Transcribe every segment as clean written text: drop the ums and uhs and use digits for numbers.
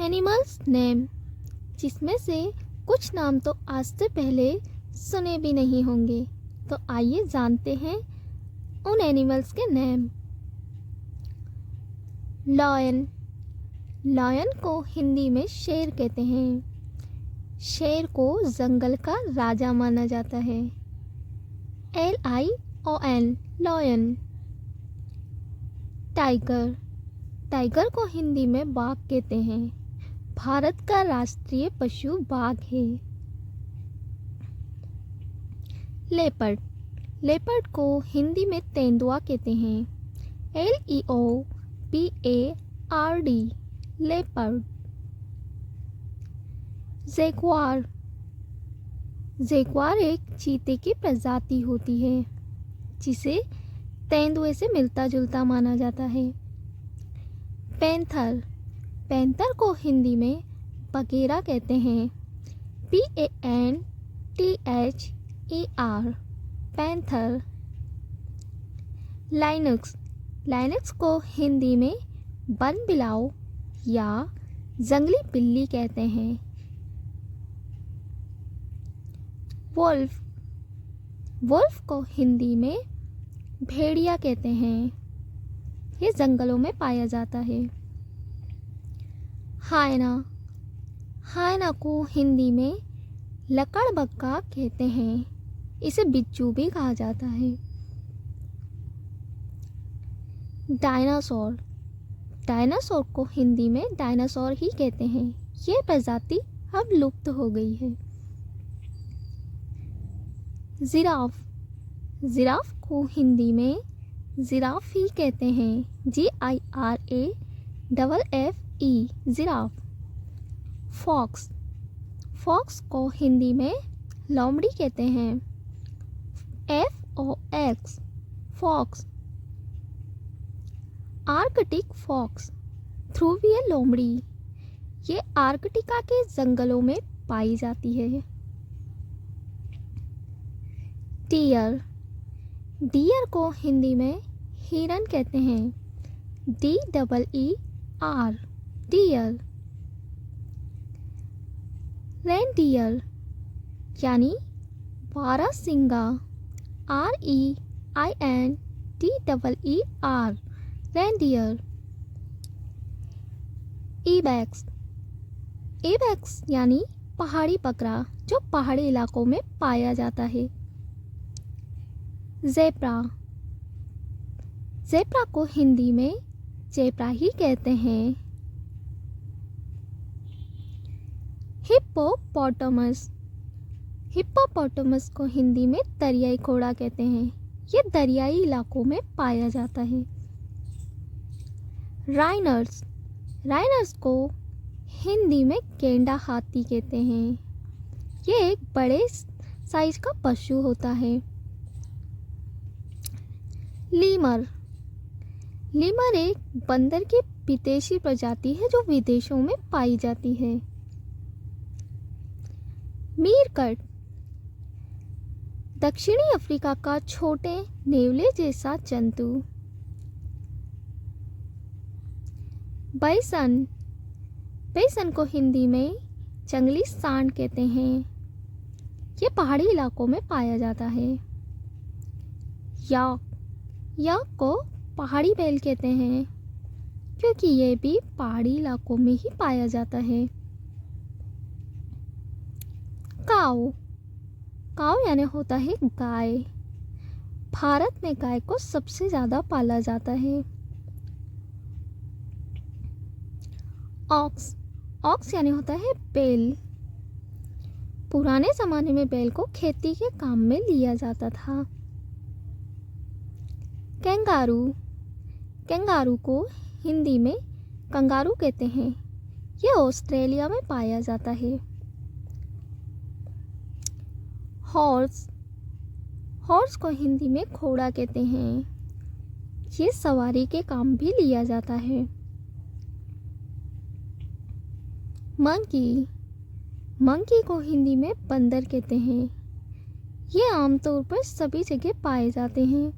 Animals name, जिसमें से कुछ नाम तो आज से पहले सुने भी नहीं होंगे। तो आइए जानते हैं उन एनिमल्स के नेम। लायन, लायन को हिंदी में शेर कहते हैं। शेर को जंगल का राजा माना जाता है। LION, lion. टाइगर, टाइगर को हिंदी में बाघ कहते हैं। भारत का राष्ट्रीय पशु बाघ है। लेपर्ड, लेपर्ड को हिंदी में तेंदुआ कहते हैं। LEOPARD, leopard. जैगुआर, जैगुआर एक चीते की प्रजाति होती है जिसे तेंदुए से मिलता जुलता माना जाता है। पैंथर, पैंथर को हिंदी में बगेरा कहते हैं। PANTHER, panther. लाइनक्स, लाइनक्स को हिंदी में बनबिलाव या जंगली बिल्ली कहते हैं। वुल्फ, वुल्फ को हिंदी में भेड़िया कहते हैं। ये जंगलों में पाया जाता है। हायना, हायना को हिंदी में लकड़बग्गा कहते हैं। इसे बिच्छू भी कहा जाता है। डायनासोर, डायनासोर को हिंदी में डायनासोर ही कहते हैं। ये प्रजाति अब लुप्त हो गई है। जिराफ, जिराफ को हिंदी में जिराफ ही कहते हैं। GIRAFFE, giraffe. फॉक्स, फॉक्स को हिंदी में लोमड़ी कहते हैं। FOX, fox. आर्कटिक फॉक्स, ध्रुवीय लोमड़ी, ये आर्कटिका के जंगलों में पाई जाती है। डियर, डियर को हिंदी में हिरन कहते हैं। DEER, deer. रेनडियर यानी बारहसिंगा, REINDEER, रेनडियर। इबेक्स, इबेक्स यानी पहाड़ी बकरा, जो पहाड़ी इलाकों में पाया जाता है। ज़ेब्रा, ज़ेब्रा को हिंदी में ज़ेब्रा ही कहते हैं। हिप्पोपोटामस, हिप्पोपोटामस को हिंदी में दरियाई घोड़ा कहते हैं। ये दरियाई इलाकों में पाया जाता है। राइनर्स, राइनर्स को हिंदी में गेंडा हाथी कहते हैं। ये एक बड़े साइज का पशु होता है। लीमर, लीमर एक बंदर की विदेशी प्रजाति है जो विदेशों में पाई जाती है। मीरकट, दक्षिणी अफ्रीका का छोटे नेवले जैसा जंतु। बाइसन, बाइसन को हिंदी में जंगली सांड कहते हैं। ये पहाड़ी इलाकों में पाया जाता है। याक, याक को पहाड़ी बैल कहते हैं क्योंकि ये भी पहाड़ी इलाकों में ही पाया जाता है। काऊ, काऊ यानी होता है गाय। भारत में गाय को सबसे ज़्यादा पाला जाता है। ऑक्स, ऑक्स यानी होता है बैल। पुराने ज़माने में बैल को खेती के काम में लिया जाता था। कैंगारू, कैंगारू को हिंदी में कंगारू कहते हैं। ये ऑस्ट्रेलिया में पाया जाता है। हॉर्स, हॉर्स को हिंदी में घोड़ा कहते हैं। ये सवारी के काम भी लिया जाता है। मंकी, मंकी को हिंदी में बंदर कहते हैं। ये आमतौर पर सभी जगह पाए जाते हैं।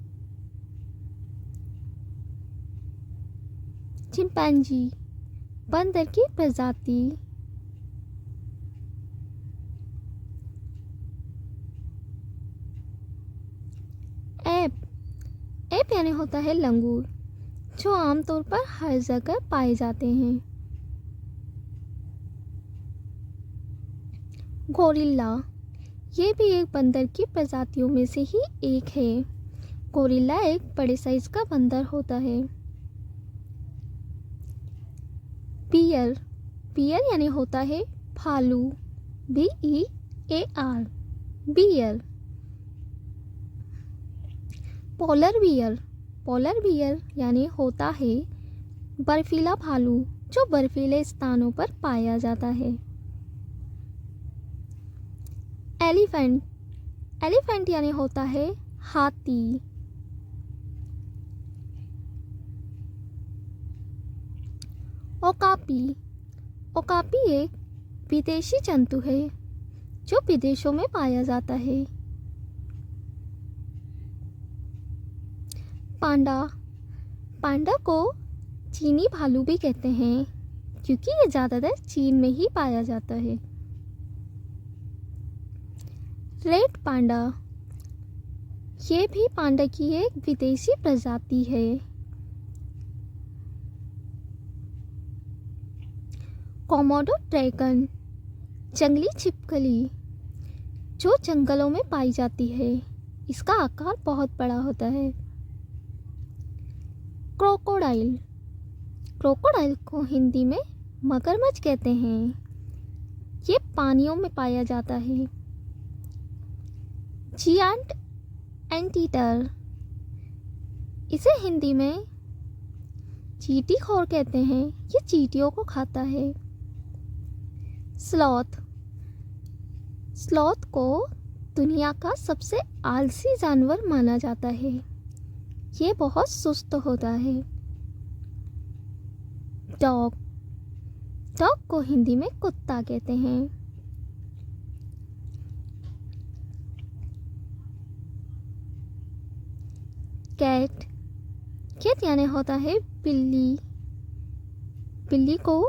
चिंपैंजी, बंदर की प्रजाति। एप यानी होता है लंगूर, जो आमतौर पर हर जगह पाए जाते हैं। गोरिल्ला, ये भी एक बंदर की प्रजातियों में से ही एक है। गोरिल्ला एक बड़े साइज का बंदर होता है। बियर यानी होता है भालू, BEAR, बियर। पोलर बियर यानी होता है बर्फीला भालू, जो बर्फीले स्थानों पर पाया जाता है। एलिफेंट यानी होता है हाथी। ओकापी एक विदेशी जंतु है जो विदेशों में पाया जाता है। पांडा को चीनी भालू भी कहते हैं, क्योंकि ये ज़्यादातर चीन में ही पाया जाता है। रेड पांडा, ये भी पांडा की एक विदेशी प्रजाति है। कोमोडो ड्रैगन, जंगली छिपकली, जो जंगलों में पाई जाती है। इसका आकार बहुत बड़ा होता है। क्रोकोडाइल को हिंदी में मगरमच्छ कहते हैं। ये पानियों में पाया जाता है। जियांट एंटीटर, इसे हिंदी में चींटीखोर कहते हैं। ये चींटियों को खाता है। स्लॉथ को दुनिया का सबसे आलसी जानवर माना जाता है। ये बहुत सुस्त होता है। डॉग को हिंदी में कुत्ता कहते हैं। कैट यानी होता है बिल्ली को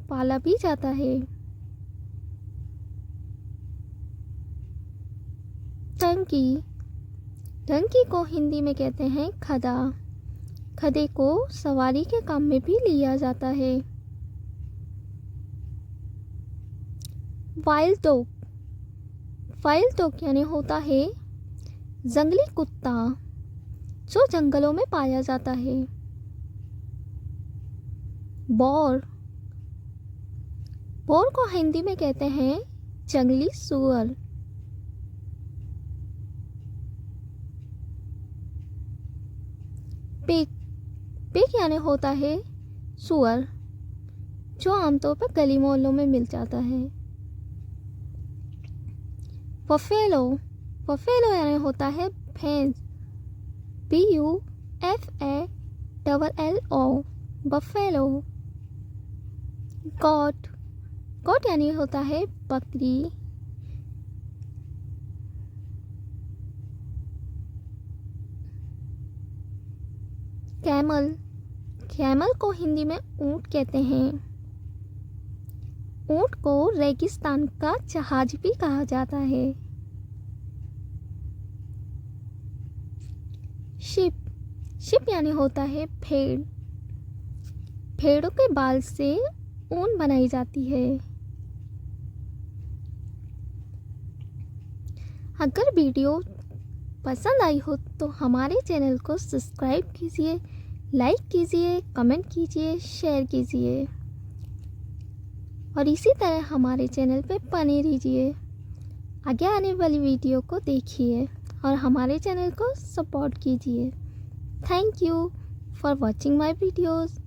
पाला भी जाता है। टंकी को हिंदी में कहते हैं खदा। खदे को सवारी के काम में भी लिया जाता है। वाइल्ड डॉग यानी होता है जंगली कुत्ता, जो जंगलों में पाया जाता है। बोर को हिंदी में कहते हैं जंगली सुअर। पिग यानी होता है सुअर, जो आमतौर पर गली मोहल्लों में मिल जाता है। बफेलो यानी होता है भैंस, BUFALLO, बफेलो। गोट यानी होता है बकरी। कैमल को हिंदी में ऊंट कहते हैं। ऊंट को रेगिस्तान का जहाज भी कहा जाता है। शिप यानी होता है भेड़। भेड़ों के बाल से ऊन बनाई जाती है। अगर वीडियो पसंद आई हो तो हमारे चैनल को सब्सक्राइब कीजिए, लाइक कीजिए, कमेंट कीजिए, शेयर कीजिए और इसी तरह हमारे चैनल पे बने रहिए। आगे आने वाली वीडियो को देखिए और हमारे चैनल को सपोर्ट कीजिए। Thank you for watching my videos.